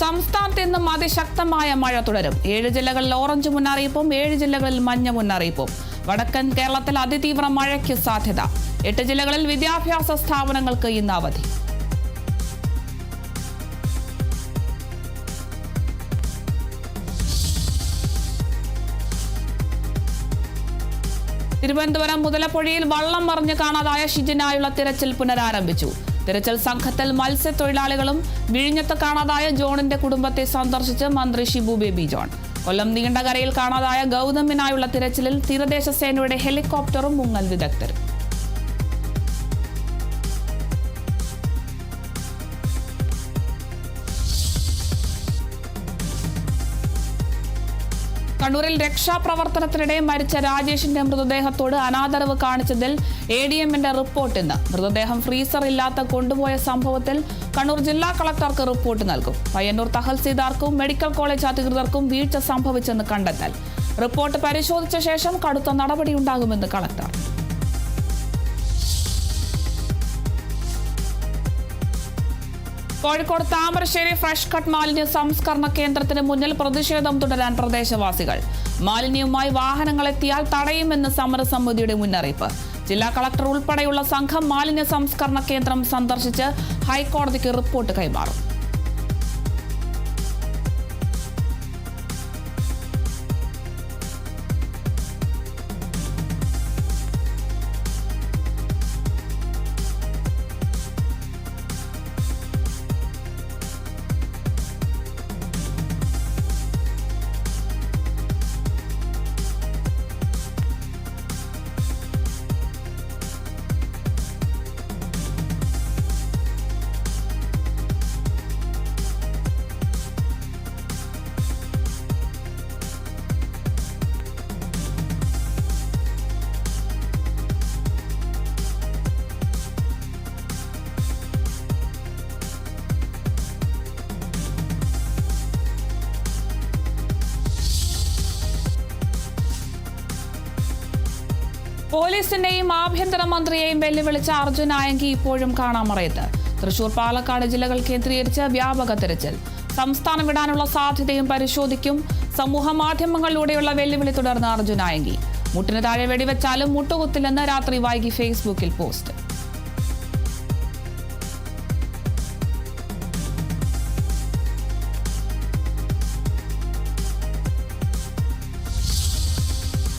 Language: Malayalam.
സംസ്ഥാനത്ത് ഇന്നും അതിശക്തമായ മഴ തുടരും. 7 ജില്ലകളിൽ ഓറഞ്ച് മുന്നറിയിപ്പും 7 ജില്ലകളിൽ മഞ്ഞ മുന്നറിയിപ്പും. വടക്കൻ കേരളത്തിൽ അതിതീവ്ര മഴയ്ക്ക് സാധ്യത. 8 ജില്ലകളിൽ വിദ്യാഭ്യാസ സ്ഥാപനങ്ങൾക്ക് ഇന്ന് അവധി. തിരുവനന്തപുരം മുതലപ്പുഴയിൽ വള്ളം മറിഞ്ഞ് കാണാതായ ഷിജിനായുള്ള തിരച്ചിൽ പുനരാരംഭിച്ചു. തിരച്ചിൽ സംഘത്തിൽ മത്സ്യത്തൊഴിലാളികളും വിഴിഞ്ഞത്ത് കാണാതായ ജോണിന്റെ കുടുംബത്തെ സന്ദർശിച്ച് മന്ത്രി ഷിബു ബേബി ജോൺ. കൊല്ലം നീണ്ടകരയിൽ കാണാതായ ഗൗതമിനായുള്ള തിരച്ചിലിൽ തീരദേശ സേനയുടെ ഹെലികോപ്റ്ററും മുങ്ങൽ വിദഗ്ധരും. കണ്ണൂരിൽ രക്ഷാപ്രവർത്തനത്തിനിടെ മരിച്ച രാജേഷിന്റെ മൃതദേഹത്തോട് അനാദരവ് കാണിച്ചതിൽ ADMന്റെ റിപ്പോർട്ട് ഇന്ന്. മൃതദേഹം ഫ്രീസർ ഇല്ലാത്ത കൊണ്ടുപോയ സംഭവത്തിൽ കണ്ണൂർ ജില്ലാ കളക്ടർക്ക് റിപ്പോർട്ട് നൽകും. പയ്യന്നൂർ തഹസിൽദാർക്കും മെഡിക്കൽ കോളേജ് അധികൃതർക്കും വീഴ്ച സംഭവിച്ചെന്ന് കണ്ടെത്തൽ. റിപ്പോർട്ട് പരിശോധിച്ച ശേഷം കടുത്ത നടപടിയുണ്ടാകുമെന്ന് collector. Kozhikode Thamarassery Fresh Cut മാലിന്യ സംസ്കരണ കേന്ദ്രത്തിന് മുന്നിൽ പ്രതിഷേധം തുടരാൻ പ്രദേശവാസികൾ. മാലിന്യവുമായി വാഹനങ്ങളെത്തിയാൽ തടയുമെന്ന് സമരസമിതിയുടെ മുന്നറിയിപ്പ്. ജില്ലാ കളക്ടർ ഉൾപ്പെടെയുള്ള സംഘം മാലിന്യ സംസ്കരണ കേന്ദ്രം സന്ദർശിച്ച് ഹൈക്കോടതിക്ക് റിപ്പോർട്ട് കൈമാറും. പോലീസിന്റെയും ആഭ്യന്തരമന്ത്രിയെയും വെല്ലുവിളിച്ച അർജുൻ ആയങ്കി ഇപ്പോഴും കാണാമറയത്ത്. തൃശൂർ, പാലക്കാട് ജില്ലകൾ കേന്ദ്രീകരിച്ച് വ്യാപക തിരച്ചിൽ. സംസ്ഥാനം വിടാനുള്ള സാധ്യതയും പരിശോധിക്കും. സമൂഹ മാധ്യമങ്ങളിലൂടെയുള്ള വെല്ലുവിളി തുടർന്ന് അർജുൻ ആയങ്കി. മുട്ടിന് താഴെ വെടിവെച്ചാലും മുട്ടുകുത്തില്ലെന്ന് രാത്രി വൈകി ഫേസ്ബുക്കിൽ പോസ്റ്റ്.